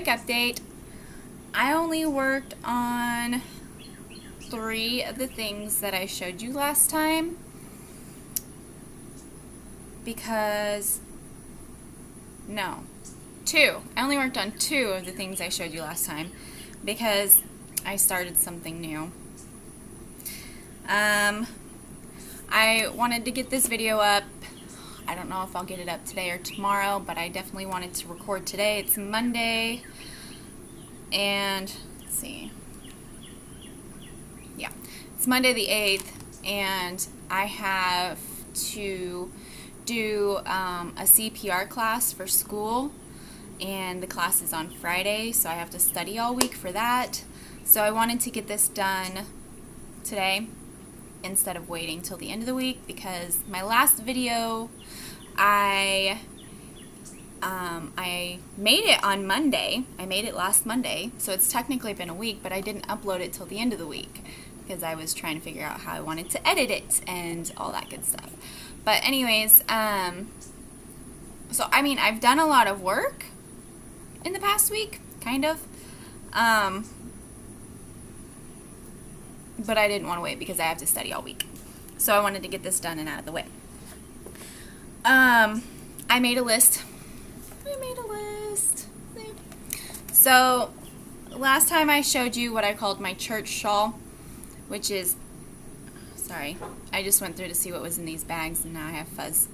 quick update. I only worked on 3 of the things that I showed you last time because, no, 2. I only worked on 2 of the things I showed you last time because I started something new. I wanted to get this video up. I don't know if I'll get it up today or tomorrow, but I definitely wanted to record today. It's Monday, and let's see. Yeah, it's Monday the 8th, and I have to do a CPR class for school, and the class is on Friday, so I have to study all week for that. So I wanted to get this done today instead of waiting till the end of the week, because my last video I made it on Monday. I made it last Monday, so it's technically been a week, but I didn't upload it till the end of the week because I was trying to figure out how I wanted to edit it and all that good stuff. But anyways, so I mean, I've done a lot of work in the past week, kind of, but I didn't want to wait because I have to study all week. So I wanted to get this done and out of the way. I made a list. So last time I showed you what I called my church shawl, which is, sorry, I just went through to see what was in these bags and now I have fuzz,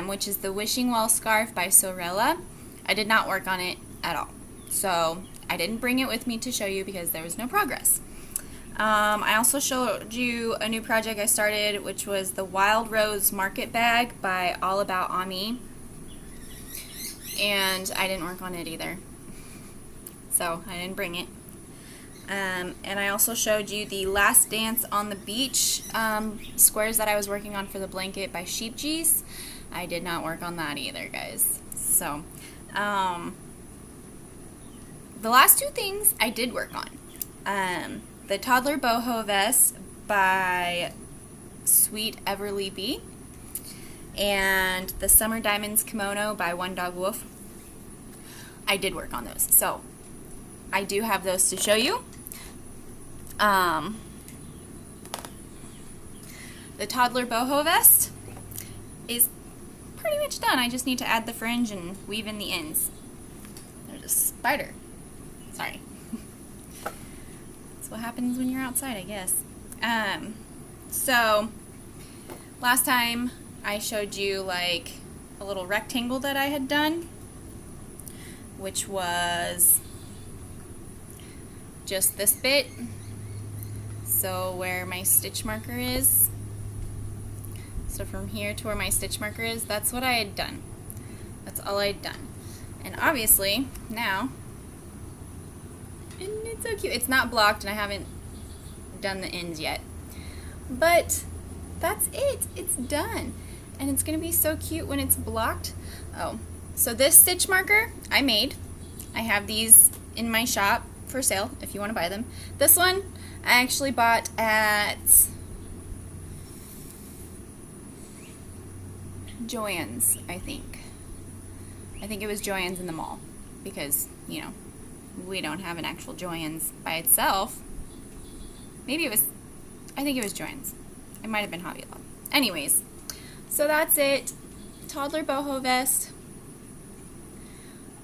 which is the Wishing Well Scarf by Sorella. I did not work on it at all. So I didn't bring it with me to show you because there was no progress. I also showed you a new project I started, which was the Wild Rose Market Bag by All About Ami, and I didn't work on it either, so I didn't bring it. And I also showed you the Last Dance on the Beach squares that I was working on for the blanket by Sheep G's. I did not work on that either, guys. So the last 2 things I did work on. The Toddler Boho Vest by Sweet Everly B, and the Summer Diamonds Kimono by One Dog Wolf. I did work on those, so I do have those to show you. The Toddler Boho Vest is pretty much done. I just need to add the fringe and weave in the ends. There's a spider. Sorry. What happens when you're outside, I guess. So last time I showed you like a little rectangle that I had done, which was just this bit, so where my stitch marker is, so from here to where my stitch marker is, that's what I had done. That's all I had done. And obviously now, and it's so cute. It's not blocked, and I haven't done the ends yet. But that's it. It's done. And it's going to be so cute when it's blocked. Oh, so this stitch marker I made. I have these in my shop for sale if you want to buy them. This one I actually bought at Joann's, I think. I think it was Joann's in the mall because, you know, we don't have an actual Joann's by itself. Maybe it was, I think it was Joann's. It might have been Hobby Lobby. Anyways, so that's it. Toddler boho vest.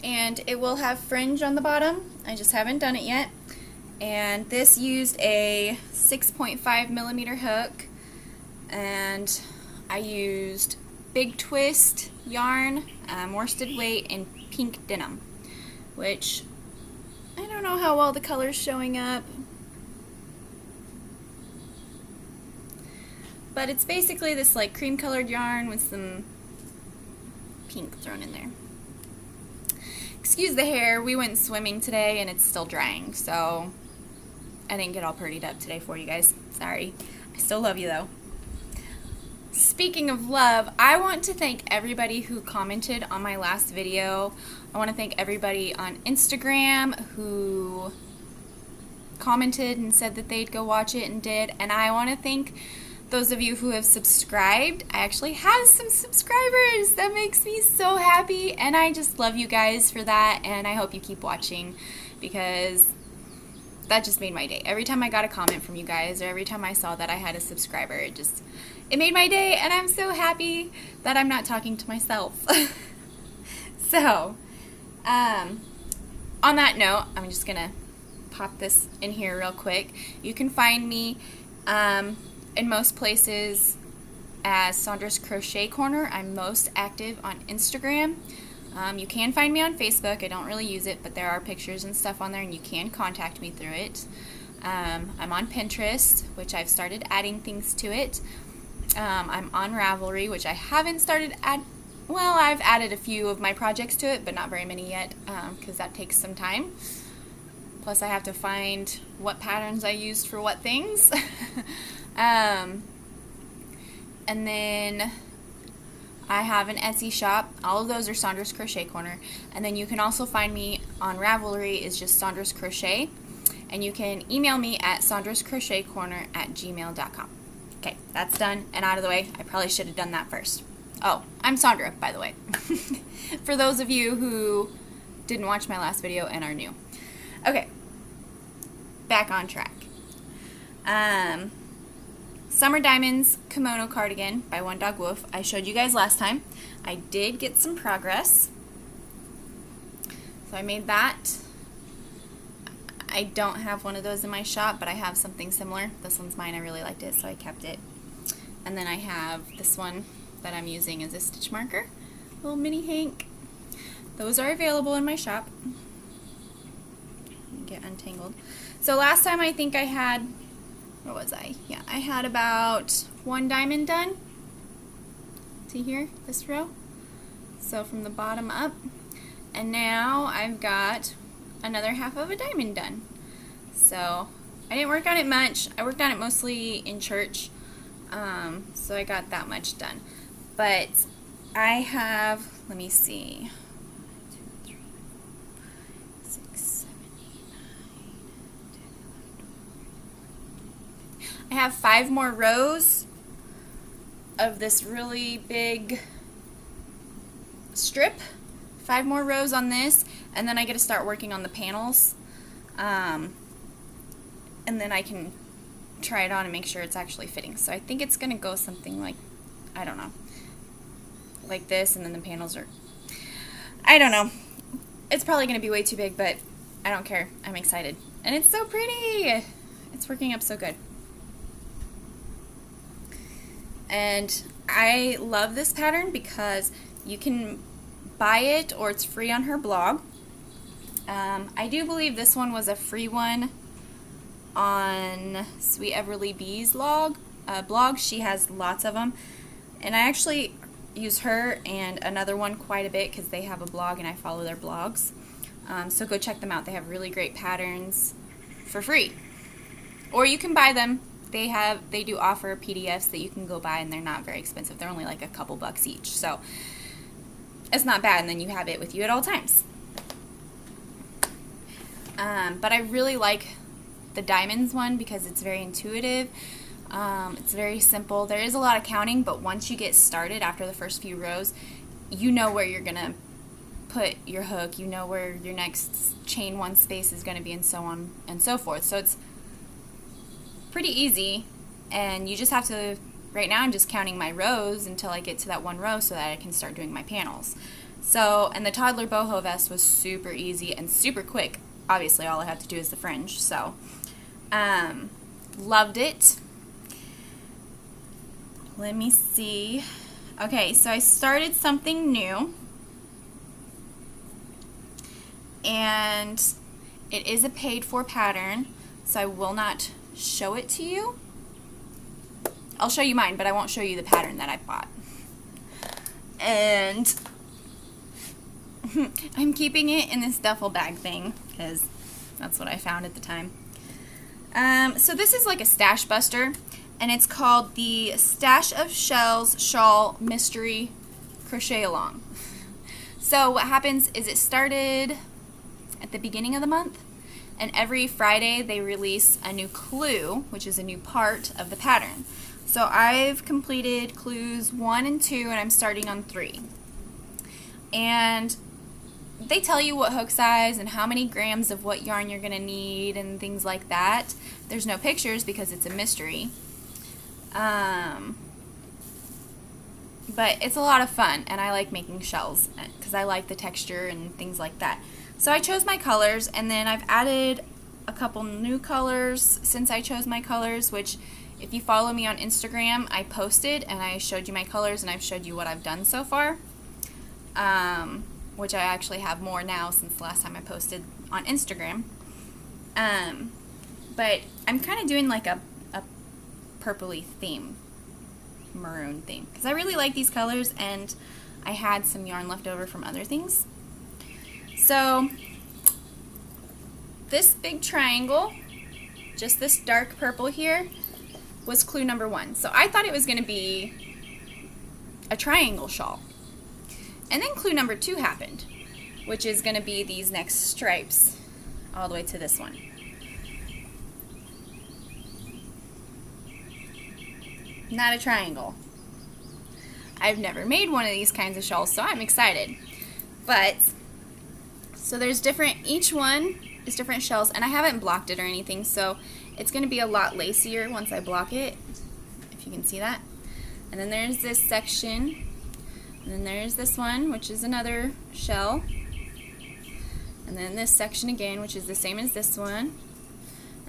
And it will have fringe on the bottom. I just haven't done it yet. And this used a 6.5 millimeter hook. And I used Big Twist yarn, worsted weight, and pink denim, which I don't know how well the color's showing up, but it's basically this like cream colored yarn with some pink thrown in there. Excuse the hair, we went swimming today and it's still drying, so I didn't get all prettied up today for you guys. Sorry. I still love you though. Speaking of love, I want to thank everybody who commented on my last video. I want to thank everybody on Instagram who commented and said that they'd go watch it and did. And I want to thank those of you who have subscribed. I actually have some subscribers. That makes me so happy, and I just love you guys for that, and I hope you keep watching because that just made my day. Every time I got a comment from you guys, or every time I saw that I had a subscriber, it made my day, and I'm so happy that I'm not talking to myself. So, on that note, I'm just gonna pop this in here real quick. You can find me in most places as Sondra's Crochet Corner. I'm most active on Instagram. You can find me on Facebook. I don't really use it, but there are pictures and stuff on there, and you can contact me through it. I'm on Pinterest, which I've started adding things to it. I'm on Ravelry, which I haven't started I've added a few of my projects to it, but not very many yet, because that takes some time. Plus, I have to find what patterns I used for what things. And then I have an Etsy shop. All of those are Sondra's Crochet Corner. And then you can also find me on Ravelry, is just Sondra's Crochet. And you can email me at sondrascrochetcorner@gmail.com. Okay, that's done and out of the way. I probably should have done that first. Oh, I'm Sondra, by the way. For those of you who didn't watch my last video and are new. Okay, back on track. Summer Diamonds Kimono Cardigan by One Dog Wolf. I showed you guys last time. I did get some progress. So I made that. I don't have one of those in my shop, but I have something similar. This one's mine. I really liked it, so I kept it. And then I have this one that I'm using as a stitch marker. Little mini hank. Those are available in my shop. Get untangled. So last time I think I had, what was I? Yeah, I had about 1 diamond done. See here, this row? So from the bottom up. And now I've got another half of a diamond done. So I didn't work on it much. I worked on it mostly in church. So I got that much done. But I have, let me see, 1, 2, 3, 4, 6, 7, 8, 9, 10, 11, 12. I have 5 more rows of this really big strip. 5 more rows on this, and then I get to start working on the panels. And then I can try it on and make sure it's actually fitting. So I think it's going to go something like, I don't know, like this, and then the panels are, I don't know. It's probably going to be way too big, but I don't care. I'm excited. And it's so pretty. It's working up so good. And I love this pattern because you can buy it or it's free on her blog. I do believe this one was a free one on Sweet Everly Bee's blog. She has lots of them. And I actually use her and another one quite a bit because they have a blog and I follow their blogs. So go check them out. They have really great patterns for free. Or you can buy them. They do offer PDFs that you can go buy, and they're not very expensive. They're only like a couple bucks each. So it's not bad, and then you have it with you at all times. But I really like the diamonds one because it's very intuitive. It's very simple. There is a lot of counting, but once you get started after the first few rows, you know where you're going to put your hook. You know where your next chain 1 space is going to be, and so on and so forth. So it's pretty easy, and you just have to, right now I'm just counting my rows until I get to that 1 row so that I can start doing my panels. So, and the toddler boho vest was super easy and super quick. Obviously all I have to do is the fringe, so loved it. Let me see. Okay, so I started something new, and it is a paid for pattern, so I will not show it to you. I'll show you mine, but I won't show you the pattern that I bought. And I'm keeping it in this duffel bag thing because that's what I found at the time. So this is like a stash buster, and it's called the Stash of Shells Shawl Mystery Crochet Along. So what happens is it started at the beginning of the month, and every Friday they release a new clue, which is a new part of the pattern. So I've completed clues 1 and 2, and I'm starting on 3. And they tell you what hook size and how many grams of what yarn you're going to need and things like that. There's no pictures because it's a mystery. But it's a lot of fun, and I like making shells because I like the texture and things like that. So I chose my colors, and then I've added a couple new colors since I chose my colors, which if you follow me on Instagram, I posted and I showed you my colors and I've showed you what I've done so far, which I actually have more now since the last time I posted on Instagram. But I'm kind of doing like a purpley theme, maroon theme, because I really like these colors and I had some yarn left over from other things. So this big triangle, just this dark purple here, was clue number 1. So I thought it was going to be a triangle shawl. And then clue number 2 happened, which is going to be these next stripes all the way to this one. Not a triangle. I've never made one of these kinds of shawls, so I'm excited. But, so there's different, each one is different shells, and I haven't blocked it or anything, so it's going to be a lot lacier once I block it, if you can see that. And then there's this section, and then there's this one, which is another shell, and then this section again, which is the same as this one,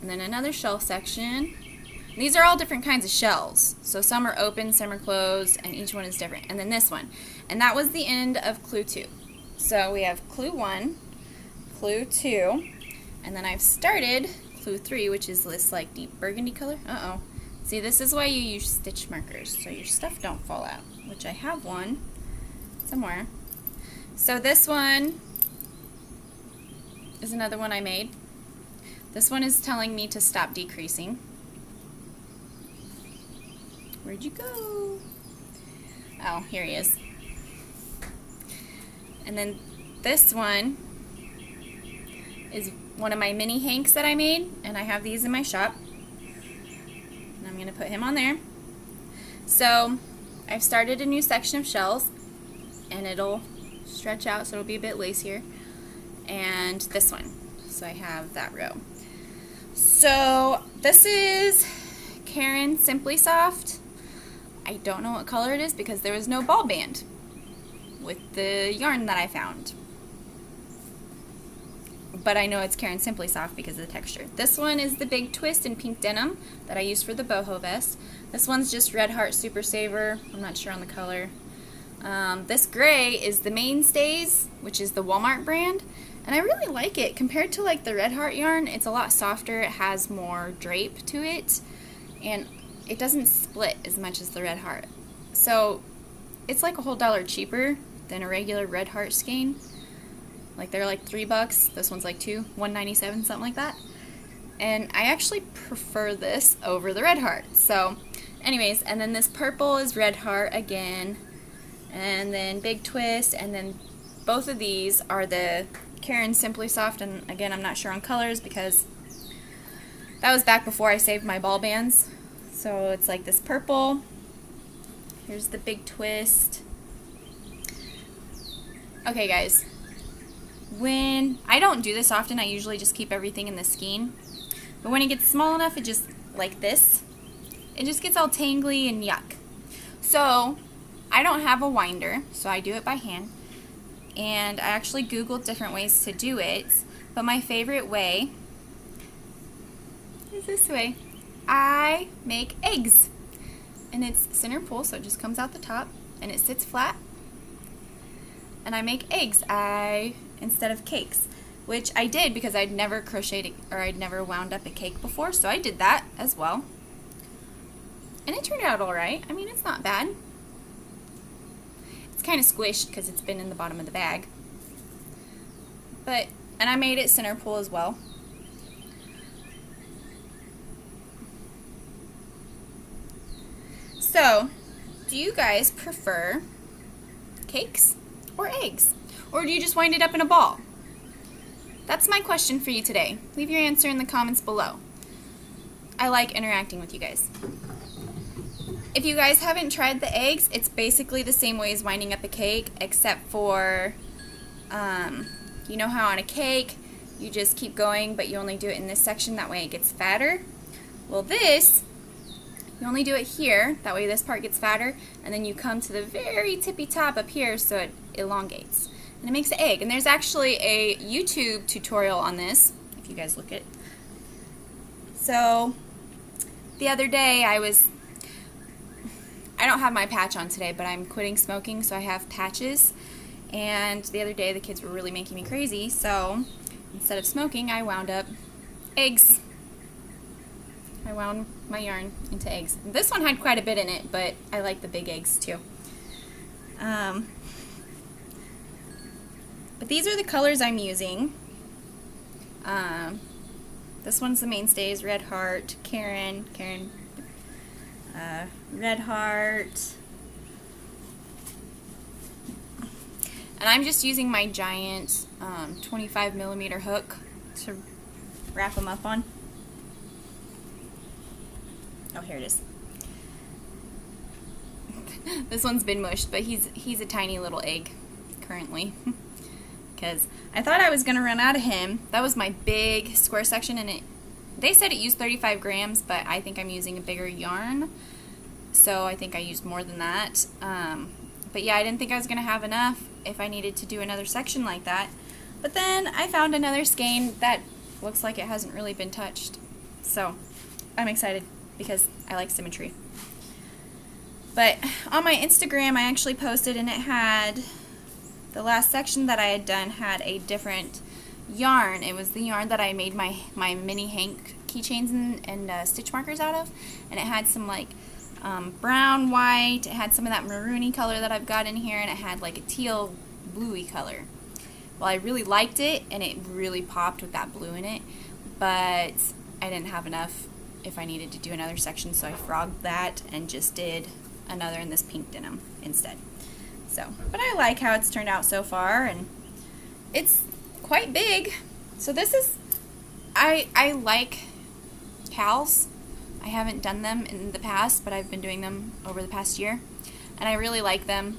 and then another shell section. These are all different kinds of shells, so some are open, some are closed, and each one is different. And then this one, and that was the end of clue 2. So we have clue 1, clue 2, and then I've started clue 3, which is this like deep burgundy color. See, this is why you use stitch markers, so your stuff don't fall out, which I have one somewhere. So this one is another one I made. This one is telling me to stop decreasing. Where'd you go? Oh, here he is. And then this one is one of my mini hanks that I made, and I have these in my shop. And I'm going to put him on there. So I've started a new section of shells, and it'll stretch out so it'll be a bit lacier. And this one. So I have that row. So this is Karen Simply Soft. I don't know what color it is because there was no ball band with the yarn that I found. But I know it's Karen Simply Soft because of the texture. This one is the big twist in pink denim that I used for the boho vest. This one's just Red Heart Super Saver. I'm not sure on the color. This gray is the Mainstays, which is the Walmart brand. And I really like it. Compared to like the Red Heart yarn, it's a lot softer. It has more drape to it. And it doesn't split as much as the Red Heart. So it's like a whole $1 cheaper than a regular Red Heart skein. Like they're like $3. This one's like $1.97, something like that. And I actually prefer this over the Red Heart. So anyways, and then this purple is Red Heart again. And then Big Twist, and then both of these are the Karen Simply Soft, and again I'm not sure on colors because that was back before I saved my ball bands. So it's like this purple. Here's the Big Twist. Okay guys, when I don't do this often, I usually just keep everything in the skein. But when it gets small enough, it just, like this, it just gets all tangly and yuck. So I don't have a winder, so I do it by hand. And I actually Googled different ways to do it, but my favorite way is this way. I make eggs, and it's center pull, so it just comes out the top and it sits flat, and I make eggs instead of cakes, which I did because I'd never crocheted or I'd never wound up a cake before, so I did that as well, and it turned out alright. I mean, it's not bad. It's kind of squished because it's been in the bottom of the bag, and I made it center pull as well. So, do you guys prefer cakes or eggs? Or do you just wind it up in a ball? that's my question for you today. Leave your answer in the comments below. I like interacting with you guys. If you guys haven't tried the eggs, it's basically the same way as winding up a cake, except for, you know how on a cake, you just keep going, but you only do it in this section, that way it gets fatter? Well, this, you only do it here, that way this part gets fatter, and then you come to the very tippy top up here so it elongates. And it makes an egg. And there's actually a YouTube tutorial on this, if you guys look at it. So, the other day I don't have my patch on today, but I'm quitting smoking, so I have patches. And the other day the kids were really making me crazy, so instead of smoking, I wound up eggs. I wound my yarn into eggs. This one had quite a bit in it, but I like the big eggs too. But these are the colors I'm using. This one's the mainstays: Red Heart, Karen, Red Heart. And I'm just using my giant 25mm hook to wrap them up on. Oh, here it is. This one's been mushed, but he's a tiny little egg currently. Because I thought I was going to run out of him. That was my big square section, and they said it used 35 grams, but I think I'm using a bigger yarn. So I think I used more than that. But yeah, I didn't think I was going to have enough if I needed to do another section like that. But then I found another skein that looks like it hasn't really been touched. So I'm excited because I like symmetry. But on my Instagram I actually posted, and it had, the last section that I had done had a different yarn. It was the yarn that I made my mini Hank keychains and stitch markers out of. And it had some like brown, white, it had some of that maroony color that I've got in here, and it had like a teal bluey color. Well, I really liked it, and it really popped with that blue in it, but I didn't have enough if I needed to do another section, so I frogged that and just did another in this pink denim instead. So, but I like how it's turned out so far, and it's quite big. So this is, I like cowls. I haven't done them in the past, but I've been doing them over the past year, and I really like them.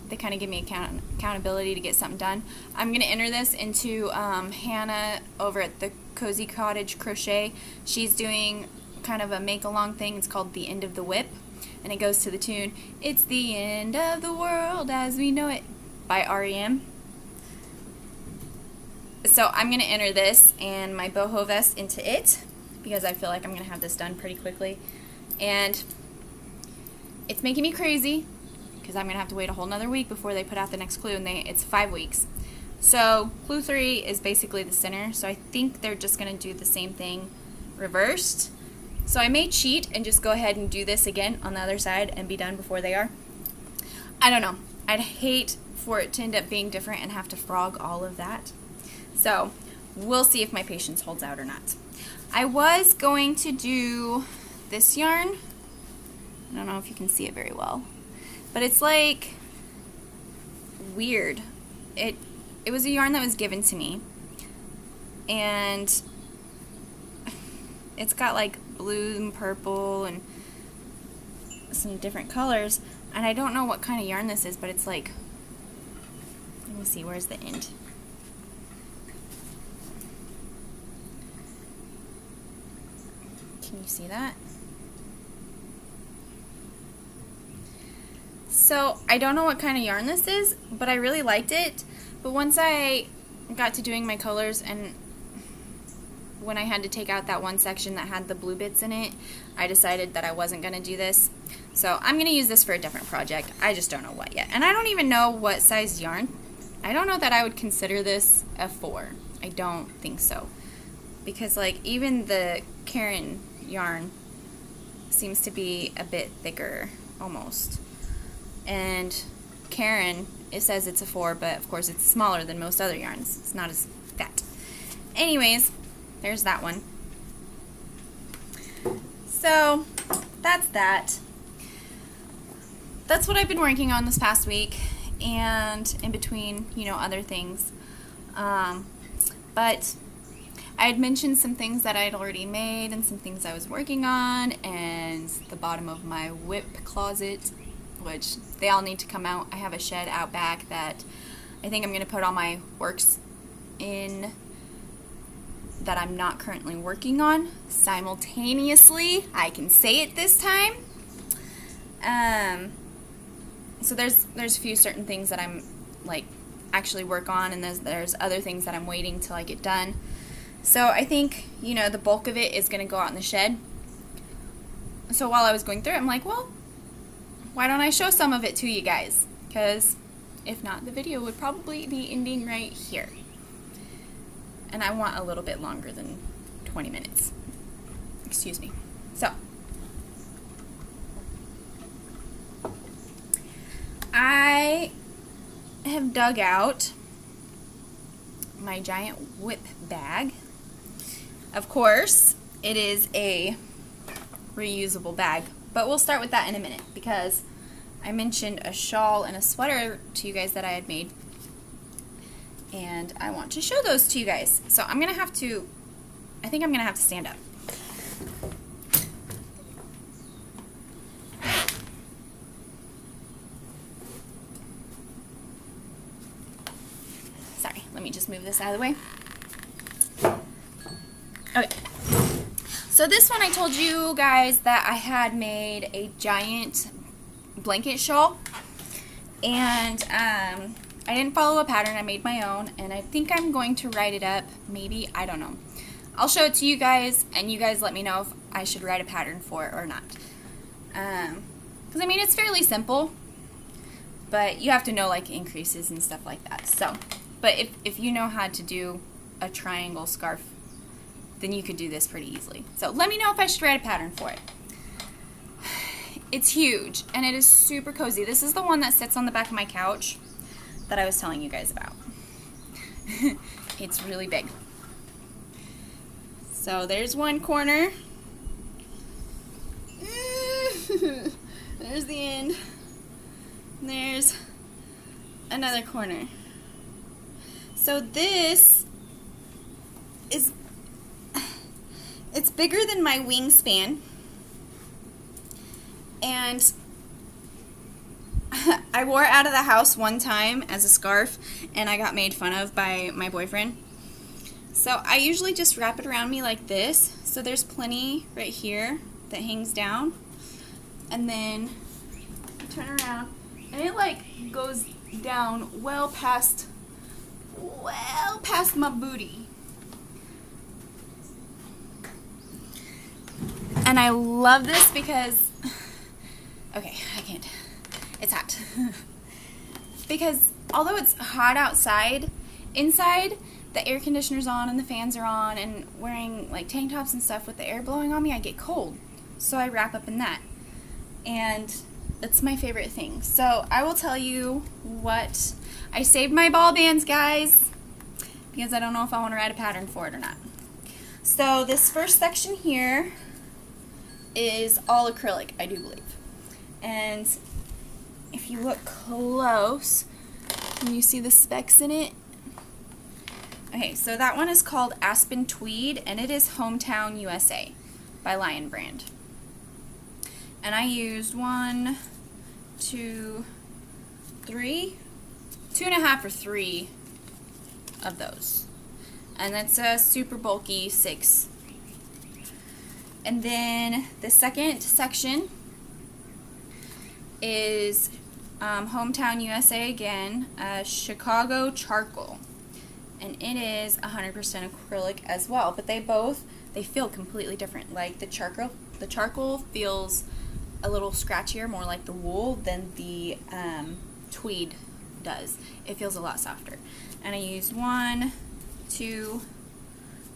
They kind of give me accountability to get something done. I'm going to enter this into Hannah over at the Cozy Cottage Crochet. She's doing kind of a make-along thing. It's called The End of the WIP, and it goes to the tune, "It's the end of the world as we know it" by REM. So I'm going to enter this and my boho vest into it, because I feel like I'm going to have this done pretty quickly. And it's making me crazy, because I'm going to have to wait a whole nother week before they put out the next clue, and it's 5 weeks. So clue 3 is basically the center, so I think they're just going to do the same thing reversed. So I may cheat and just go ahead and do this again on the other side and be done before they are. I don't know. I'd hate for it to end up being different and have to frog all of that. So we'll see if my patience holds out or not. I was going to do this yarn. I don't know if you can see it very well, but it's like weird. It was a yarn that was given to me, and it's got like blue and purple and some different colors, and I don't know what kind of yarn this is, but it's like, let me see, where's the end? Can you see that? So I don't know what kind of yarn this is, but I really liked it. But once I got to doing my colors, and when I had to take out that one section that had the blue bits in it, I decided that I wasn't going to do this. So I'm going to use this for a different project. I just don't know what yet. And I don't even know what size yarn. I don't know that I would consider this a 4. I don't think so. Because like even the Karen yarn seems to be a bit thicker almost. And Karen, it says it's a 4, but of course it's smaller than most other yarns. It's not as fat. Anyways, there's that one. So that's that. That's what I've been working on this past week, and in between, you know, other things. but I had mentioned some things that I had already made and some things I was working on, and the bottom of my WIP closet, which they all need to come out. I have a shed out back that I think I'm going to put all my works in that I'm not currently working on simultaneously. I can say it this time. So there's a few certain things that I'm like actually work on, and there's other things that I'm waiting till I get done. So I think, you know, the bulk of it is going to go out in the shed. So while I was going through it, I'm like, well, why don't I show some of it to you guys? Because if not, the video would probably be ending right here. And I want a little bit longer than 20 minutes. Excuse me. So, I have dug out my giant WIP bag. Of course, it is a reusable bag, but we'll start with that in a minute because I mentioned a shawl and a sweater to you guys that I had made, and I want to show those to you guys. So I think I'm gonna have to stand up. Sorry, let me just move this out of the way. Okay, so this one I told you guys that I had made a giant blanket shawl, and I didn't follow a pattern. I made my own, and I think I'm going to write it up, maybe, I don't know. I'll show it to you guys, and you guys let me know if I should write a pattern for it or not. Because I mean, it's fairly simple, but you have to know like increases and stuff like that. So, but if you know how to do a triangle scarf, then you could do this pretty easily. So let me know if I should write a pattern for it. It's huge, and it is super cozy. This is the one that sits on the back of my couch that I was telling you guys about. It's really big. So there's one corner. There's the end. And there's another corner. So this is, it's bigger than my wingspan, and I wore it out of the house one time as a scarf, and I got made fun of by my boyfriend. So I usually just wrap it around me like this. So there's plenty right here that hangs down, and then turn around, and it like goes down well past my booty. And I love this because, okay, I can't. It's hot. Because although it's hot outside, inside the air conditioner's on and the fans are on, and wearing like tank tops and stuff with the air blowing on me, I get cold. So I wrap up in that. And it's my favorite thing. So I will tell you what, I saved my ball bands, guys, because I don't know if I want to write a pattern for it or not. So this first section here is all acrylic, I do believe. And if you look close, can you see the specks in it? Okay, so that one is called Aspen Tweed, and it is Hometown USA by Lion Brand. And I used 1, 2, 3, 2.5 or 3 of those. And that's a super bulky 6. And then the second section is Hometown USA again, Chicago Charcoal. And it is 100% acrylic as well, but they feel completely different. Like the charcoal feels a little scratchier, more like the wool than the tweed does. It feels a lot softer. And I used 1, 2,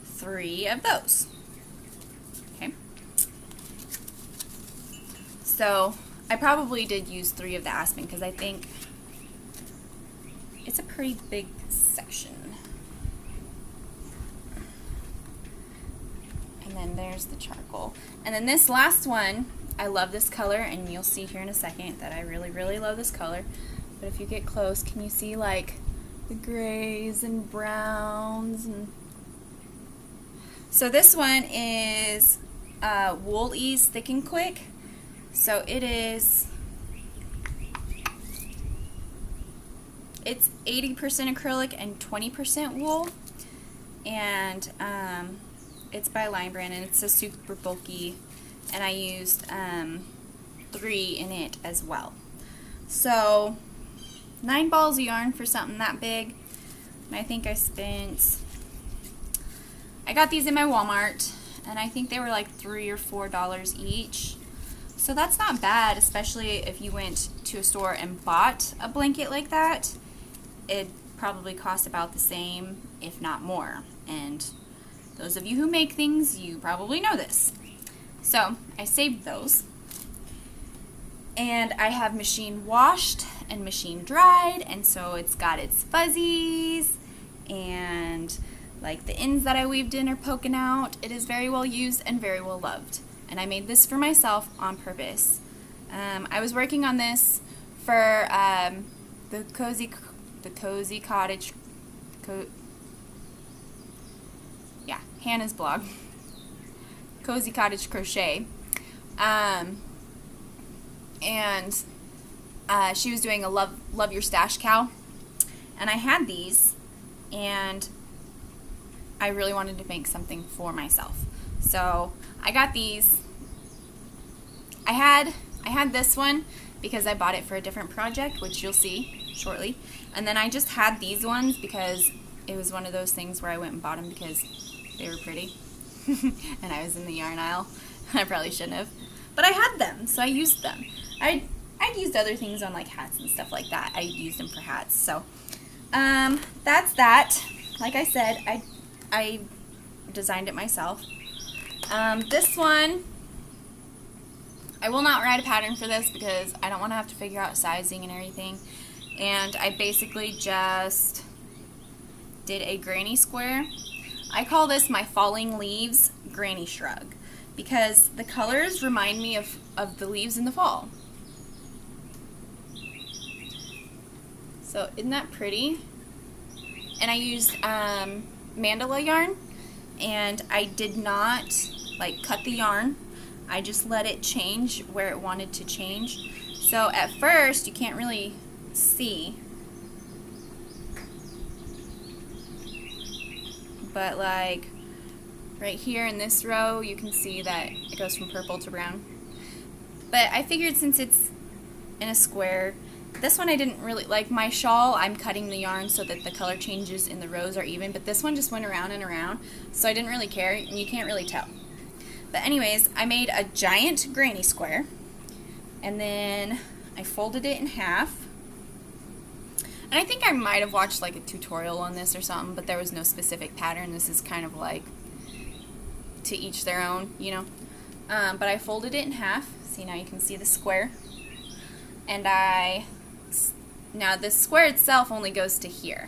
3 of those. Okay. So I probably did use 3 of the Aspen because I think it's a pretty big section. And then there's the charcoal. And then this last one, I love this color, and you'll see here in a second that I really, really love this color. But if you get close, can you see like the grays and browns and So this one is Wool Ease Thick and Quick. So it's 80% acrylic and 20% wool, and it's by Line Brand, and it's a super bulky, and I used 3 in it as well. So 9 balls of yarn for something that big, and I think I got these in my Walmart, and I think they were like $3 or $4 each. So that's not bad, especially if you went to a store and bought a blanket like that. It probably costs about the same, if not more. And those of you who make things, you probably know this. So I saved those. And I have machine washed and machine dried, and so it's got its fuzzies, and like the ends that I weaved in are poking out. It is very well used and very well loved. And I made this for myself on purpose. I was working on this for the Cozy Cottage, Hannah's blog, Cozy Cottage Crochet. And she was doing a love your stash cow, and I had these, and I really wanted to make something for myself. So I got these. I had this one because I bought it for a different project, which you'll see shortly. And then I just had these ones because it was one of those things where I went and bought them because they were pretty. And I was in the yarn aisle. I probably shouldn't have. But I had them, so I used them. I'd used other things on like hats and stuff like that. I used them for hats. So that's that. Like I said, I designed it myself. This one, I will not write a pattern for this because I don't want to have to figure out sizing and everything. And I basically just did a granny square. I call this my Falling Leaves Granny Shrug because the colors remind me of the leaves in the fall. So isn't that pretty? And I used mandala yarn, and I did not like cut the yarn. I just let it change where it wanted to change. So at first you can't really see, but like right here in this row you can see that it goes from purple to brown. But I figured since it's in a square, this one I didn't really like. My shawl, I'm cutting the yarn so that the color changes in the rows are even, but this one just went around and around, so I didn't really care, and you can't really tell. But anyways, I made a giant granny square, and then I folded it in half. And I think I might have watched like a tutorial on this or something, but there was no specific pattern. This is kind of like to each their own, you know. But I folded it in half. See, now you can see the square. And now this square itself only goes to here.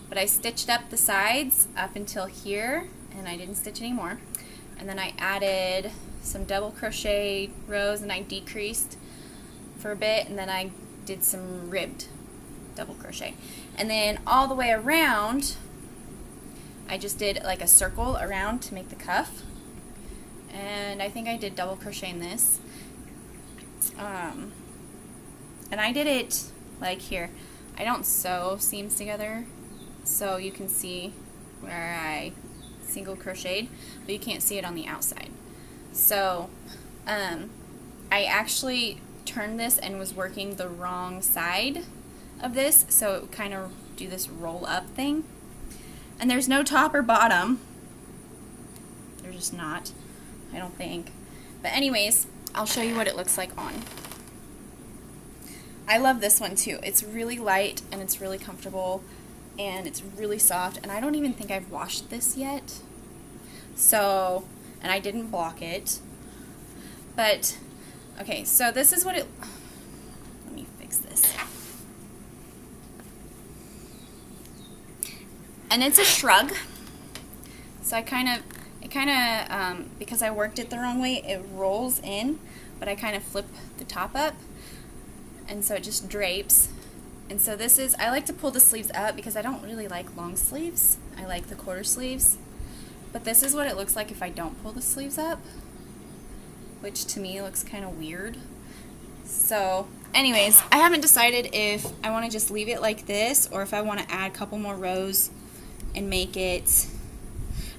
But I stitched up the sides up until here, and I didn't stitch anymore. And then I added some double crochet rows, and I decreased for a bit, and then I did some ribbed double crochet. And then all the way around, I just did like a circle around to make the cuff. And I think I did double crochet in this. And I did it like here. I don't sew seams together, so you can see where I single crocheted, but you can't see it on the outside. So I actually turned this and was working the wrong side of this, so it would kind of do this roll up thing. And there's no top or bottom. There's just not, I don't think. But anyways, I'll show you what it looks like on. I love this one too. It's really light and it's really comfortable and it's really soft, and I don't even think I've washed this yet. So, and I didn't block it. But, okay, so this is what it, let me fix this. And it's a shrug. So because I worked it the wrong way, it rolls in, but I kind of flip the top up, and so it just drapes. And so this is, I like to pull the sleeves up because I don't really like long sleeves. I like the quarter sleeves. But this is what it looks like if I don't pull the sleeves up, which to me looks kind of weird. So anyways, I haven't decided if I want to just leave it like this or if I want to add a couple more rows and make it,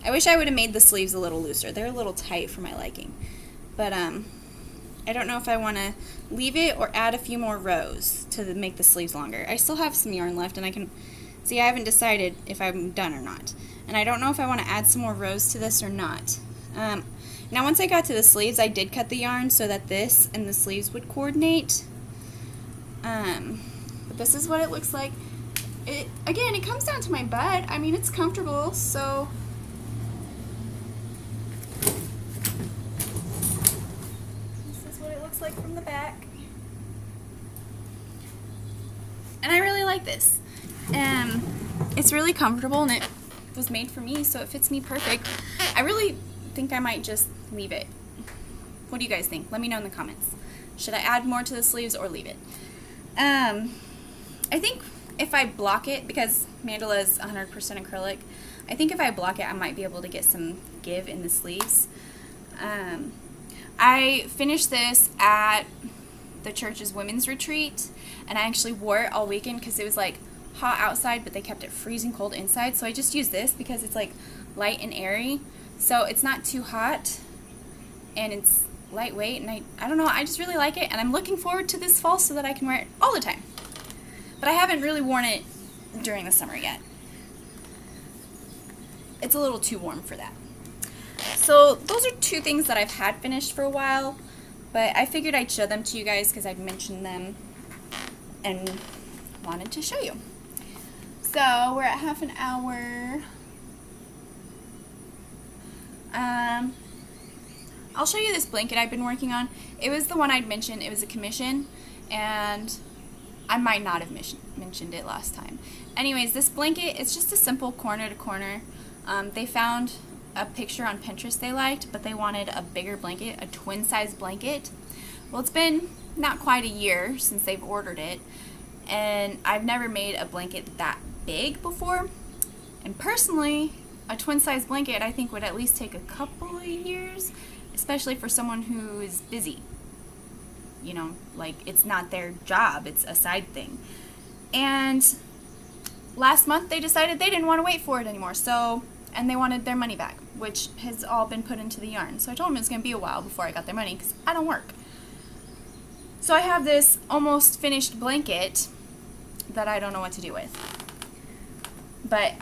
I wish I would have made the sleeves a little looser. They're a little tight for my liking. But I don't know if I want to leave it or add a few more rows to make the sleeves longer. I still have some yarn left, and I can see I haven't decided if I'm done or not. And I don't know if I want to add some more rows to this or not. Now once I got to the sleeves, I did cut the yarn so that this and the sleeves would coordinate. But this is what it looks like. Again, it comes down to my butt. I mean, it's comfortable, so this is what it looks like from the back. And I really like this. It's really comfortable, and it was made for me, so it fits me perfect. I really think I might just leave it. What do you guys think? Let me know in the comments. Should I add more to the sleeves or leave it? I think if I block it, because mandala is 100% acrylic, I think if I block it, I might be able to get some give in the sleeves. I finished this at the church's women's retreat, and I actually wore it all weekend because it was like hot outside, but they kept it freezing cold inside, so I just used this because it's like light and airy, so it's not too hot, and it's lightweight, and I don't know, I just really like it, and I'm looking forward to this fall so that I can wear it all the time. But I haven't really worn it during the summer yet. It's a little too warm for that. So those are two things that I've had finished for a while, but I figured I'd show them to you guys because I've mentioned them and wanted to show you. So we're at half an hour. I'll show you this blanket I've been working on. It was the one I'd mentioned. It was a commission, and I might not have mentioned it last time. Anyways, this blanket, it's just a simple corner to corner. They found a picture on Pinterest they liked, but they wanted a bigger blanket, a twin size blanket. Well, it's been not quite a year since they've ordered it, and I've never made a blanket that big before. And personally, a twin size blanket I think would at least take a couple of years, especially for someone who is busy. You know, like, it's not their job, it's a side thing. And last month they decided they didn't want to wait for it anymore, so, and they wanted their money back, which has all been put into the yarn. So I told them it was going to be a while before I got their money because I don't work. So I have this almost finished blanket that I don't know what to do with. But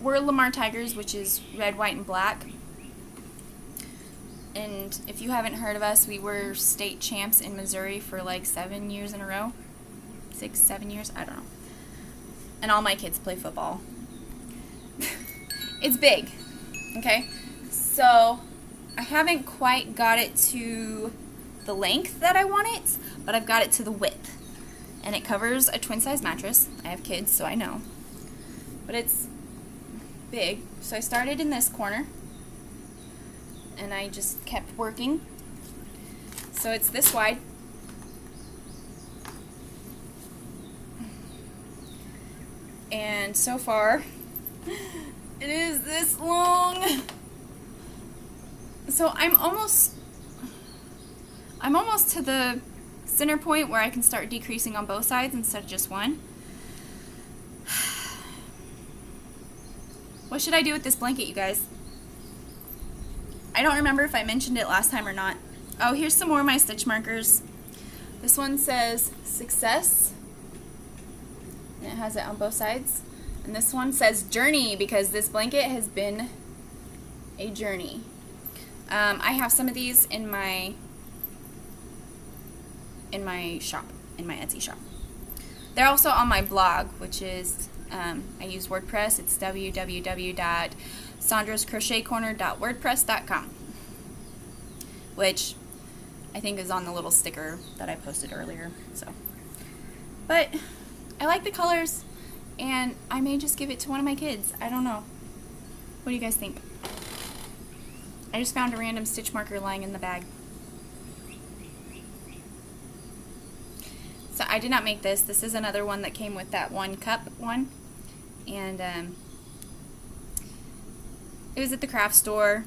we're Lamar Tigers, which is red, white, and black. And if you haven't heard of us, we were state champs in Missouri for like 7 years in a row. 6, 7 years, I don't know. And all my kids play football. It's big, okay? So I haven't quite got it to the length that I want it, but I've got it to the width. And it covers a twin size mattress. I have kids, so I know. But it's big. So I started in this corner, and I just kept working. So it's this wide. And so far, it is this long. So I'm almost to the center point where I can start decreasing on both sides instead of just one. What should I do with this blanket, you guys? I don't remember if I mentioned it last time or not. Oh, here's some more of my stitch markers. This one says success, and it has it on both sides. And this one says journey, because this blanket has been a journey. I have some of these in my shop, in my Etsy shop. They're also on my blog, which is, I use WordPress. It's www.sondrascrochetcorner.wordpress.com, which I think is on the little sticker that I posted earlier. So, but I like the colors, and I may just give it to one of my kids. I don't know. What do you guys think? I just found a random stitch marker lying in the bag. So I did not make this. This is another one that came with that one cup one. And It was at the craft store,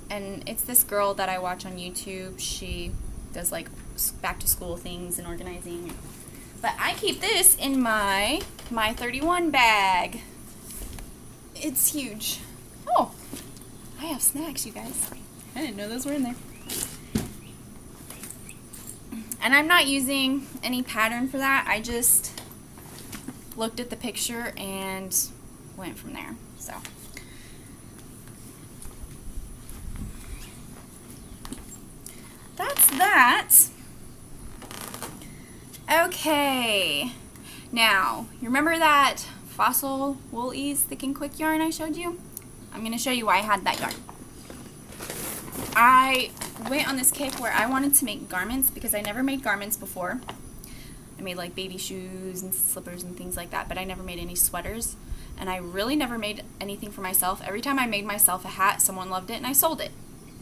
and it's this girl that I watch on YouTube. She does like back to school things and organizing. But I keep this in my 31 bag. It's huge. Oh, I have snacks, you guys. I didn't know those were in there. And I'm not using any pattern for that. I just looked at the picture and went from there. So that's that. Okay, now you remember that Fossil Wool Ease Thick and Quick yarn I showed you? I'm going to show you why I had that yarn. I went on this kick where I wanted to make garments because I never made garments before. I made like baby shoes and slippers and things like that, but I never made any sweaters, and I really never made anything for myself. Every time I made myself a hat, someone loved it and I sold it,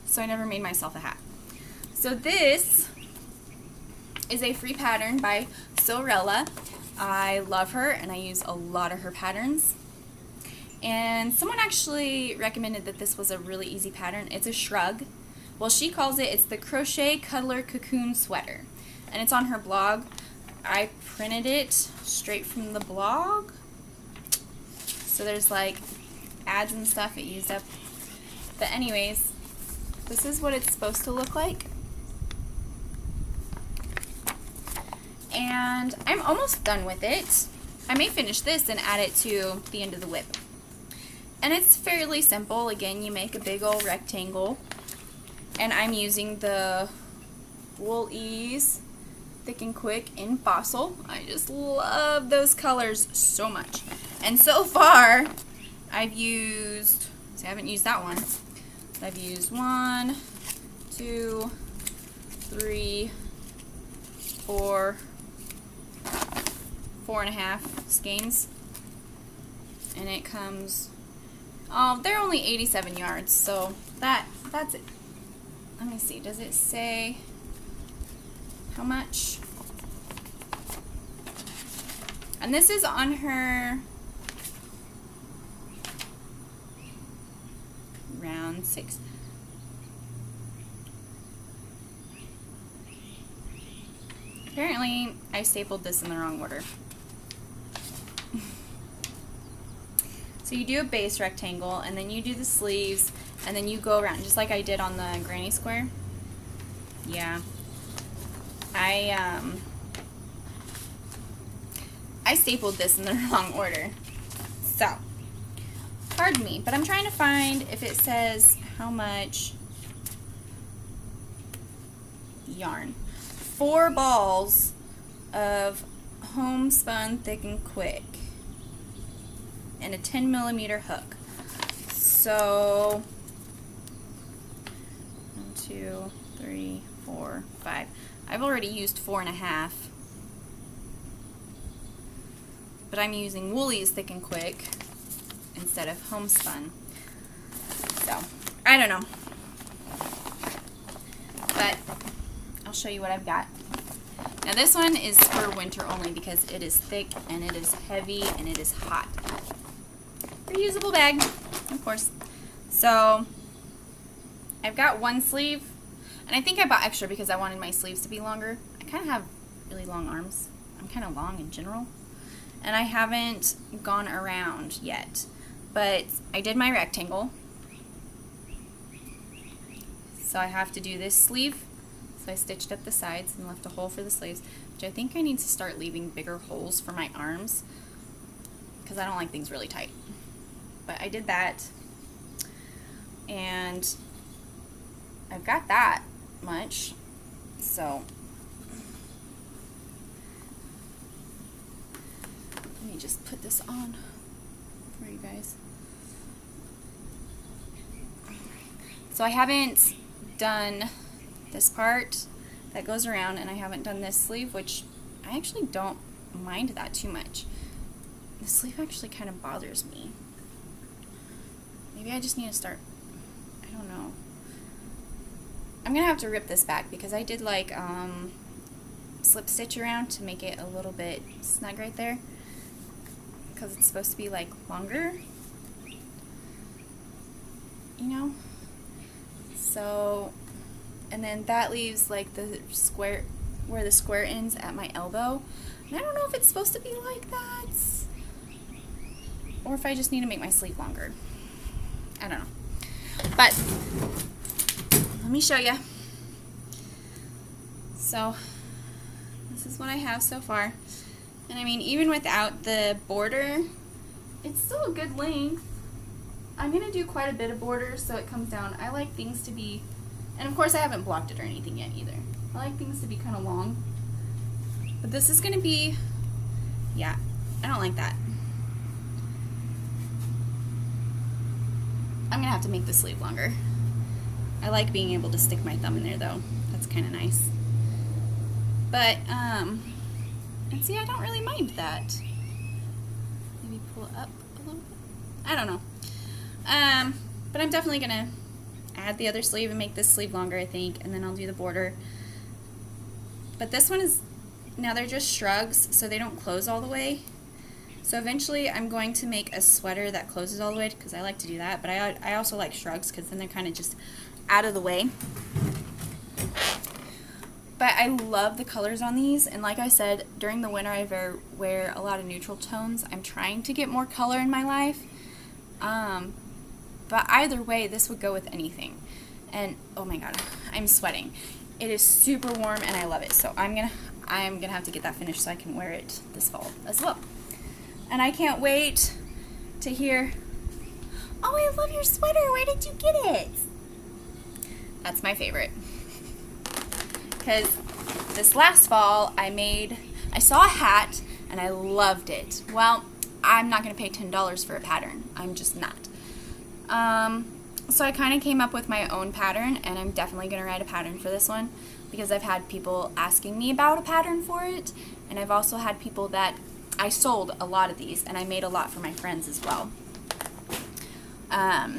so I never made myself a hat. So this is a free pattern by Sorella. I love her and I use a lot of her patterns. And someone actually recommended that this was a really easy pattern. It's a shrug. Well, she calls it, it's the Crochet Cuddler Cocoon Sweater. And it's on her blog. I printed it straight from the blog. So there's like ads and stuff it used up. But anyways, this is what it's supposed to look like. And I'm almost done with it. I may finish this and add it to the end of the WIP. And it's fairly simple. Again, you make a big old rectangle. And I'm using the Wool Ease Thick and Quick in Fossil. I just love those colors so much. And so far, I've used, see, I haven't used that one. I've used 1, 2, 3, 4, 4.5 skeins, and it comes, oh, they're only 87 yards, so that's it. Let me see, does it say how much? And this is on her round 6. Apparently, I stapled this in the wrong order. So you do a base rectangle, and then you do the sleeves, and then you go around, just like I did on the granny square. Yeah. I stapled this in the wrong order. So, pardon me, but I'm trying to find if it says how much yarn. 4 balls of homespun Thick and Quick and a 10mm hook. So 1, 2, 3, 4, 5. I've already used 4.5, but I'm using Wool Ease Thick and Quick instead of homespun. So I don't know, but I'll show you what I've got. Now this one is for winter only because it is thick and it is heavy and it is hot. Reusable bag, of course. So I've got one sleeve, and I think I bought extra because I wanted my sleeves to be longer. I kind of have really long arms. I'm kind of long in general, and I haven't gone around yet, but I did my rectangle. So I have to do this sleeve. So I stitched up the sides and left a hole for the sleeves, which I think I need to start leaving bigger holes for my arms because I don't like things really tight. But I did that, and I've got that much. So let me just put this on for you guys. So I haven't done this part that goes around, and I haven't done this sleeve, which I actually don't mind that too much. The sleeve actually kind of bothers me. Maybe I just need to start, I don't know. I'm gonna have to rip this back because I did like slip stitch around to make it a little bit snug right there because it's supposed to be like longer. you know? So, and then that leaves like the square, where the square ends at my elbow. And I don't know if it's supposed to be like that, or if I just need to make my sleeve longer. I don't know. But let me show you. So this is what I have so far. And I mean, even without the border, it's still a good length. I'm going to do quite a bit of border so it comes down. I like things to be, and of course I haven't blocked it or anything yet either. I like things to be kind of long. But this is going to be, yeah, I don't like that. I'm going to have to make the sleeve longer. I like being able to stick my thumb in there though. That's kind of nice. But, and see, I don't really mind that. Maybe pull it up a little bit. I don't know. But I'm definitely going to add the other sleeve and make this sleeve longer, I think, and then I'll do the border. But this one is, now they're just shrugs, so they don't close all the way. So eventually I'm going to make a sweater that closes all the way, because I like to do that, but I also like shrugs because then they're kind of just out of the way. But I love the colors on these, and like I said, during the winter I wear a lot of neutral tones. I'm trying to get more color in my life. But either way, this would go with anything. And oh my god, I'm sweating. It is super warm and I love it. So I'm gonna have to get that finished so I can wear it this fall as well. And I can't wait to hear, oh, I love your sweater. Where did you get it? That's my favorite. Because this last fall I saw a hat and I loved it. Well, I'm not going to pay $10 for a pattern. I'm just not. So I kind of came up with my own pattern, and I'm definitely going to write a pattern for this one because I've had people asking me about a pattern for it, and I've also had people that I sold a lot of these, and I made a lot for my friends as well. Let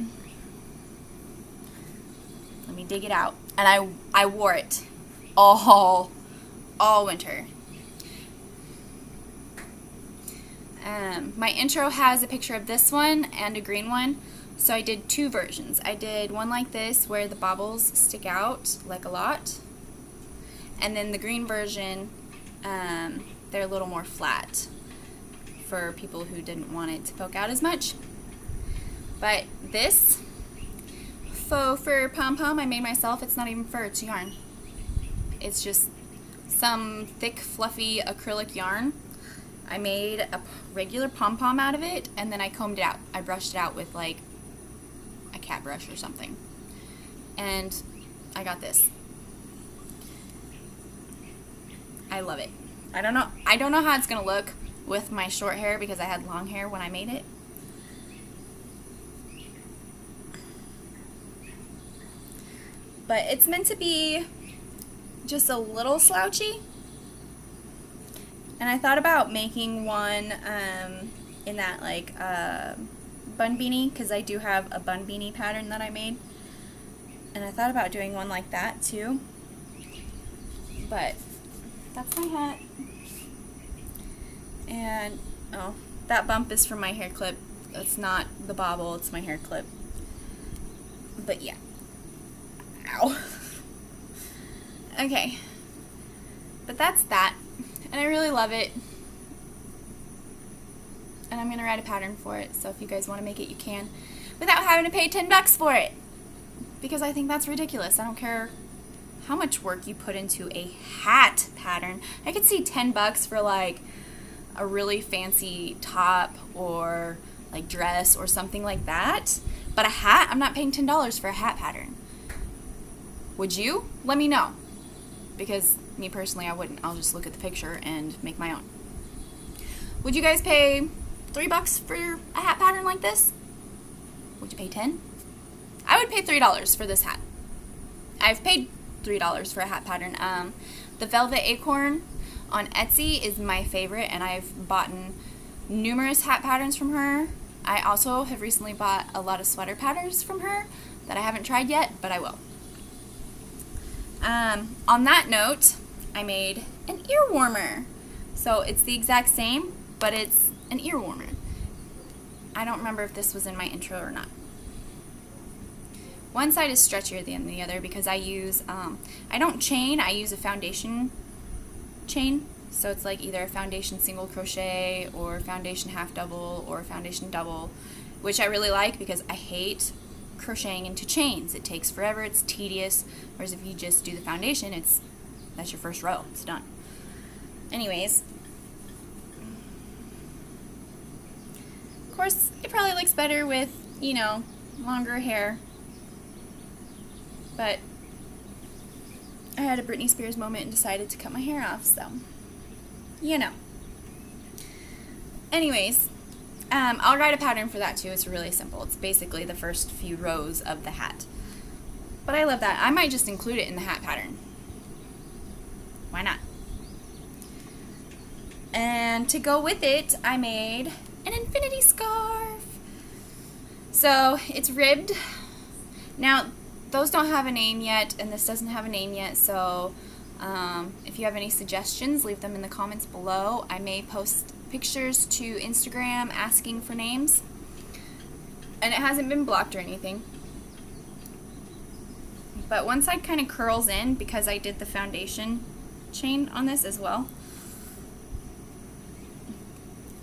me dig it out. And I wore it all winter. My intro has a picture of this one and a green one, so I did two versions. I did one like this where the bobbles stick out like a lot, and then the green version, they're a little more flat for people who didn't want it to poke out as much. But this faux fur pom-pom I made myself. It's not even fur, it's yarn. It's just some thick fluffy acrylic yarn. I made a regular pom-pom out of it, and then I combed it out. I brushed it out with like a cat brush or something. And I got this. I love it. I don't know how it's gonna look with my short hair because I had long hair when I made it. But it's meant to be just a little slouchy. And I thought about making one in that like bun beanie, because I do have a bun beanie pattern that I made. And I thought about doing one like that too. But that's my hat. And oh, that bump is from my hair clip. It's not the bobble, it's my hair clip. But yeah. Ow. Okay. But that's that. And I really love it. And I'm going to write a pattern for it. So if you guys want to make it, you can. Without having to pay $10 for it. Because I think that's ridiculous. I don't care how much work you put into a hat pattern. I could see $10 for like a really fancy top or like dress or something like that. But a hat, I'm not paying $10 for a hat pattern. Would you? Let me know. Because me personally, I wouldn't. I'll just look at the picture and make my own. Would you guys pay $3 for a hat pattern like this? Would you pay 10? I would pay $3 for this hat. I've paid $3 for a hat pattern. The Velvet Acorn on Etsy is my favorite, and I've bought numerous hat patterns from her. I also have recently bought a lot of sweater patterns from her that I haven't tried yet, but I will. On that note, I made an ear warmer. So it's the exact same, but it's an ear warmer. I don't remember if this was in my intro or not. One side is stretchier than the other because I use, I don't chain, I use a foundation chain. So it's like either a foundation single crochet or foundation half double or foundation double, which I really like because I hate crocheting into chains. It takes forever, it's tedious, whereas if you just do the foundation, that's your first row, it's done. Anyways, of course, it probably looks better with, you know, longer hair, but I had a Britney Spears moment and decided to cut my hair off, so, you know. Anyways, I'll write a pattern for that too. It's really simple. It's basically the first few rows of the hat. But I love that. I might just include it in the hat pattern. Why not? And to go with it, I made an infinity scarf. So it's ribbed. Now, those don't have a name yet, and this doesn't have a name yet, so if you have any suggestions, leave them in the comments below. I may post pictures to Instagram asking for names, and it hasn't been blocked or anything. But one side kind of curls in because I did the foundation chain on this as well.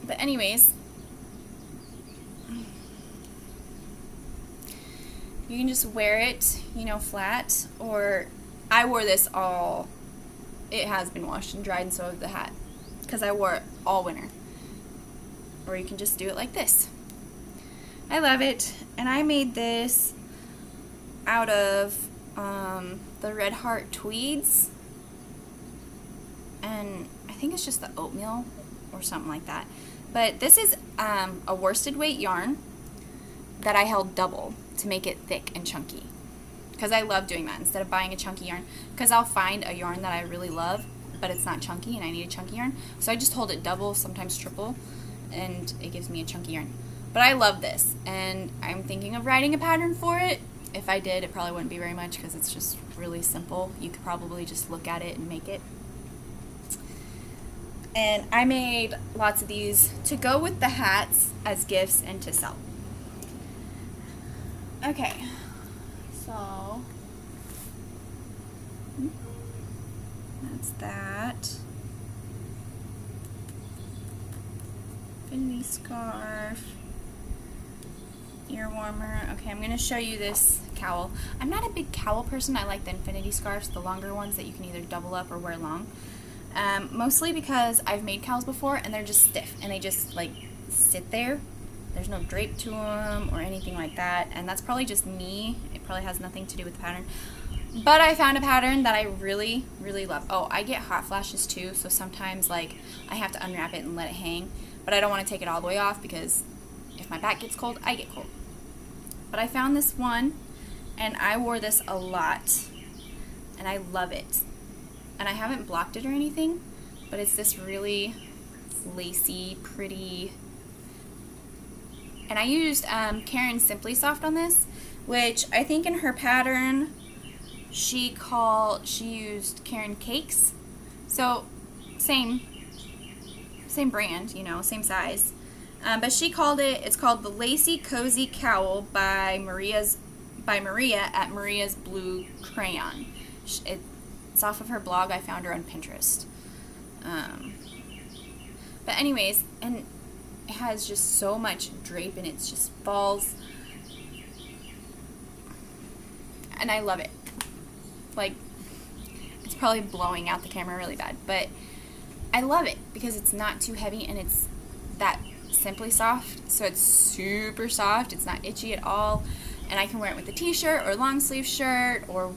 But anyways, you can just wear it, you know, flat, or I wore this all, it has been washed and dried, and so has the hat, because I wore it all winter. Or you can just do it like this. I love it, and I made this out of the Red Heart tweeds, and I think it's just the oatmeal or something like that. But this is a worsted weight yarn that I held double to make it thick and chunky, because I love doing that instead of buying a chunky yarn, because I'll find a yarn that I really love but it's not chunky and I need a chunky yarn, so I just hold it double, sometimes triple, and it gives me a chunky yarn. But I love this, and I'm thinking of writing a pattern for it. If I did, it probably wouldn't be very much because it's just really simple. You could probably just look at it and make it. And I made lots of these to go with the hats as gifts and to sell. Okay, so that's that. Infinity scarf, ear warmer. Okay, I'm going to show you this cowl. I'm not a big cowl person. I like the infinity scarves, the longer ones that you can either double up or wear long. Mostly because I've made cowls before and they're just stiff and they just like sit there. There's no drape to them or anything like that, and that's probably just me. It probably has nothing to do with the pattern. But I found a pattern that I really, really love. Oh, I get hot flashes too, so sometimes like I have to unwrap it and let it hang, but I don't want to take it all the way off because if my back gets cold, I get cold. But I found this one, and I wore this a lot, and I love it. And I haven't blocked it or anything, but it's this really lacy, pretty. And I used Karen Simply Soft on this, which I think in her pattern she used Karen Cakes. So same brand, you know, same size. But she called it's called the Lacy Cozy Cowl by Maria at Maria's Blue Crayon. It's off of her blog. I found her on Pinterest. But anyways, and it has just so much drape and it just falls. And I love it. Like, it's probably blowing out the camera really bad, but I love it because it's not too heavy and it's that Simply Soft, so it's super soft. It's not itchy at all, and I can wear it with a t-shirt or long sleeve shirt or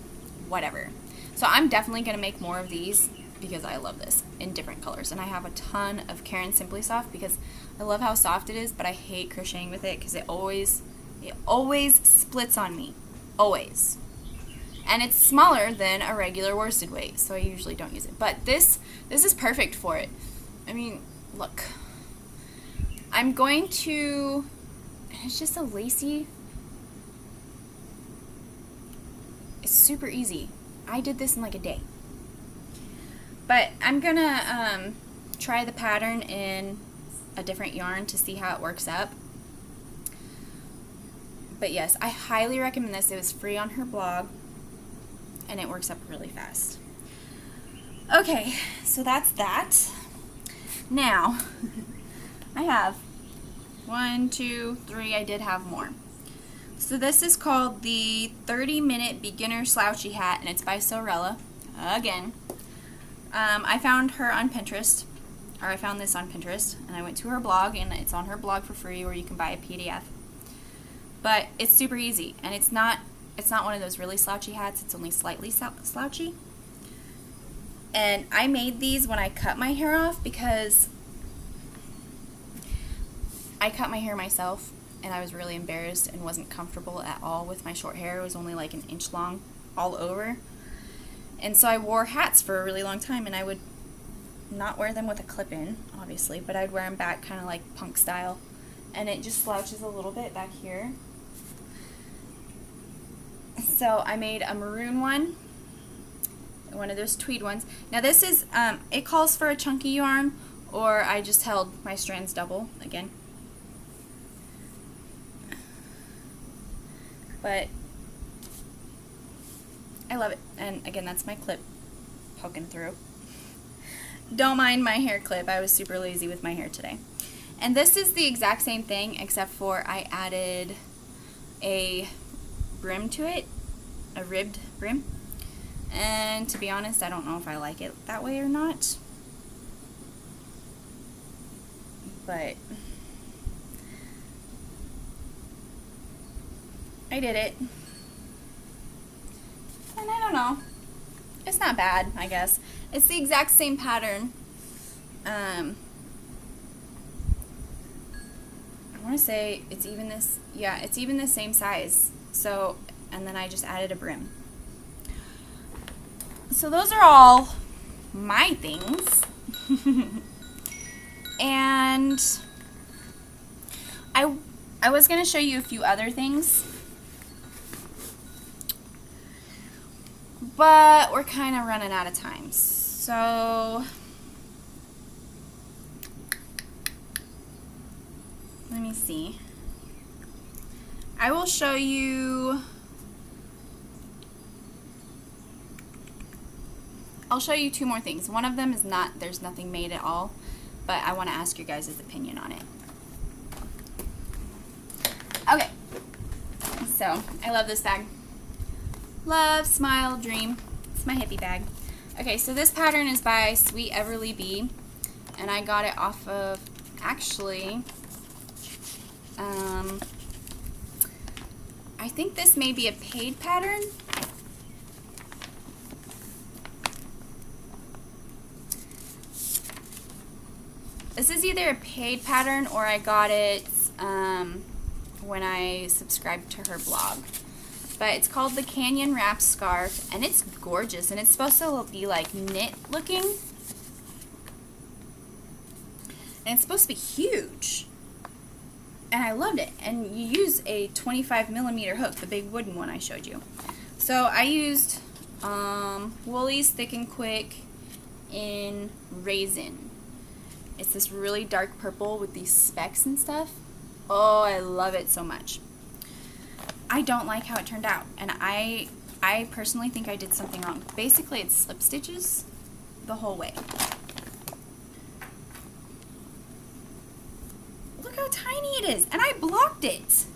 whatever. So I'm definitely going to make more of these because I love this in different colors. And I have a ton of Karen Simply Soft because I love how soft it is, but I hate crocheting with it because it always splits on me. Always. And it's smaller than a regular worsted weight, so I usually don't use it. But this is perfect for it. I mean, look. I'm going to, it's just a lacy, it's super easy. I did this in like a day. But I'm gonna try the pattern in a different yarn to see how it works up. But yes, I highly recommend this. It was free on her blog, and it works up really fast. Okay, so that's that. Now, I have 1, 2, 3, I did have more. So this is called the 30-minute beginner slouchy hat, and it's by Sorella, again. I found her on Pinterest, or I found this on Pinterest, and I went to her blog, and it's on her blog for free, where you can buy a PDF. But it's super easy, and it's not one of those really slouchy hats. It's only slightly slouchy. And I made these when I cut my hair off, because I cut my hair myself, and I was really embarrassed and wasn't comfortable at all with my short hair. It was only like an inch long all over. And so I wore hats for a really long time, and I would not wear them with a clip-in, obviously, but I'd wear them back kind of like punk style. And it just slouches a little bit back here. So I made a maroon one of those tweed ones. Now this is, it calls for a chunky yarn, or I just held my strands double again. But I love it. And again, that's my clip poking through. Don't mind my hair clip. I was super lazy with my hair today. And this is the exact same thing, except for I added a brim to it, a ribbed brim. And to be honest, I don't know if I like it that way or not. But I did it. And I don't know. It's not bad, I guess. It's the exact same pattern. I want to say it's even this, yeah, it's even the same size. So, and then I just added a brim. So those are all my things. And I was going to show you a few other things, but we're kind of running out of time. So let me see. I will show you, I'll show you two more things. One of them is not, there's nothing made at all, but I want to ask your guys' opinion on it. Okay, so I love this bag. Love, smile, dream. It's my hippie bag. Okay, so this pattern is by Sweet Everly Bee, and I got it off of, actually, I think this may be a paid pattern. This is either a paid pattern or I got it when I subscribed to her blog. But it's called the Canyon Wrap Scarf, and it's gorgeous, and it's supposed to be like knit looking. And it's supposed to be huge. And I loved it. And you use a 25mm hook, the big wooden one I showed you. So I used Woolies Thick and Quick in Raisin. It's this really dark purple with these specks and stuff. Oh, I love it so much. I don't like how it turned out, and I personally think I did something wrong. Basically, it's slip stitches the whole way. Look how tiny it is, and I blocked it.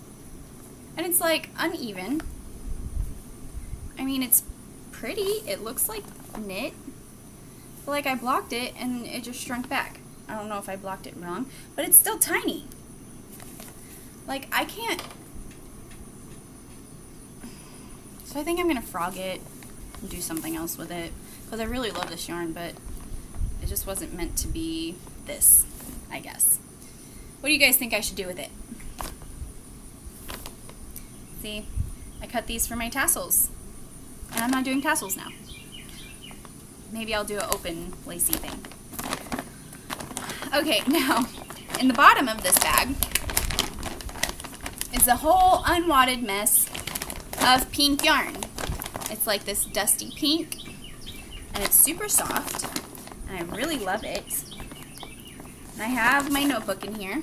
And it's like uneven. I mean, it's pretty. It looks like knit. But like I blocked it, and it just shrunk back. I don't know if I blocked it wrong, but it's still tiny. Like, I can't. So I think I'm going to frog it and do something else with it, because I really love this yarn, but it just wasn't meant to be this, I guess. What do you guys think I should do with it? See, I cut these for my tassels, and I'm not doing tassels now. Maybe I'll do an open lacy thing. Okay, now, in the bottom of this bag is a whole unwadded mess of pink yarn. It's like this dusty pink, and it's super soft, and I really love it. And I have my notebook in here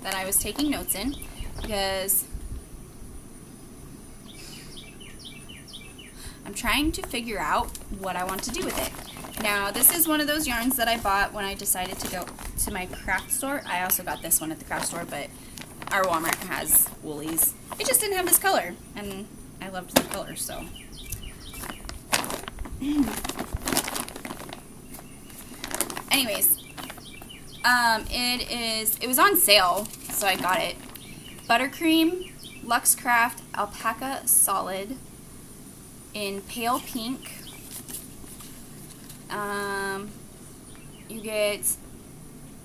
that I was taking notes in, because I'm trying to figure out what I want to do with it. Now, this is one of those yarns that I bought when I decided to go to my craft store. I also got this one at the craft store, but our Walmart has woolies. It just didn't have this color, and I loved the color, so. Anyways, it was on sale, so I got it. Buttercream Luxe Craft Alpaca Solid in pale pink. You get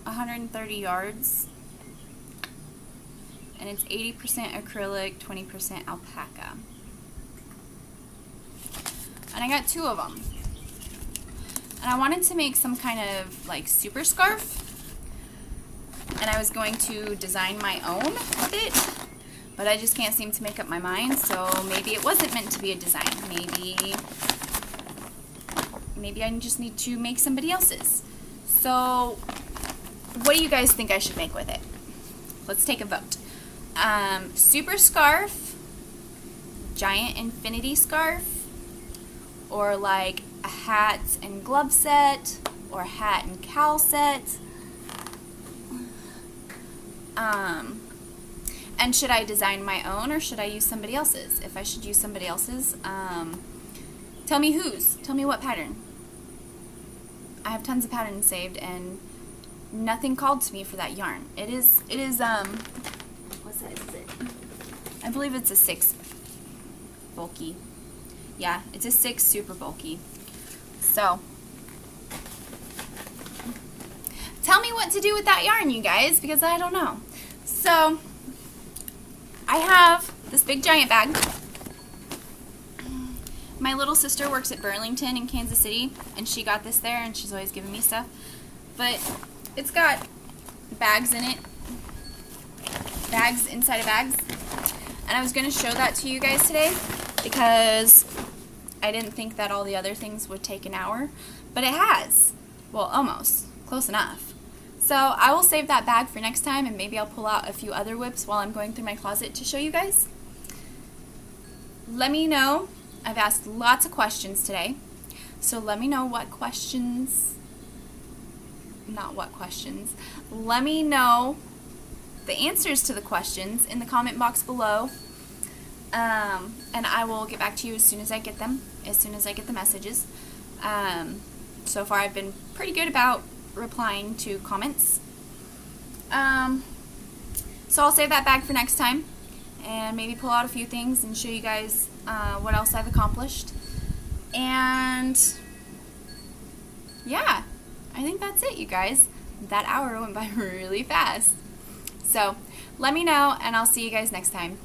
130 yards, and it's 80% acrylic, 20% alpaca. And I got 2 of them. And I wanted to make some kind of like super scarf, and I was going to design my own with it, but I just can't seem to make up my mind. So maybe it wasn't meant to be a design. Maybe I just need to make somebody else's. So what do you guys think I should make with it? Let's take a vote. Super scarf, giant infinity scarf, or like a hat and glove set, or a hat and cowl set. And should I design my own, or should I use somebody else's? If I should use somebody else's, tell me whose. Tell me what pattern. I have tons of patterns saved, and nothing called to me for that yarn. It is what size is it? I believe it's a 6 bulky. Yeah, it's a 6 super bulky. So, tell me what to do with that yarn, you guys, because I don't know. So, I have this big giant bag. My little sister works at Burlington in Kansas City, and she got this there, and she's always giving me stuff. But it's got bags in it, bags inside of bags, and I was going to show that to you guys today because I didn't think that all the other things would take an hour, but it has. Well, almost. Close enough. So I will save that bag for next time, and maybe I'll pull out a few other WIPs while I'm going through my closet to show you guys. Let me know. I've asked lots of questions today, so let me know what questions, not what questions, let me know the answers to the questions in the comment box below, and I will get back to you as soon as I get them, as soon as I get the messages. So far I've been pretty good about replying to comments. So I'll save that bag for next time, and maybe pull out a few things and show you guys what else I've accomplished. And yeah, I think that's it, you guys. That hour went by really fast. So let me know, and I'll see you guys next time.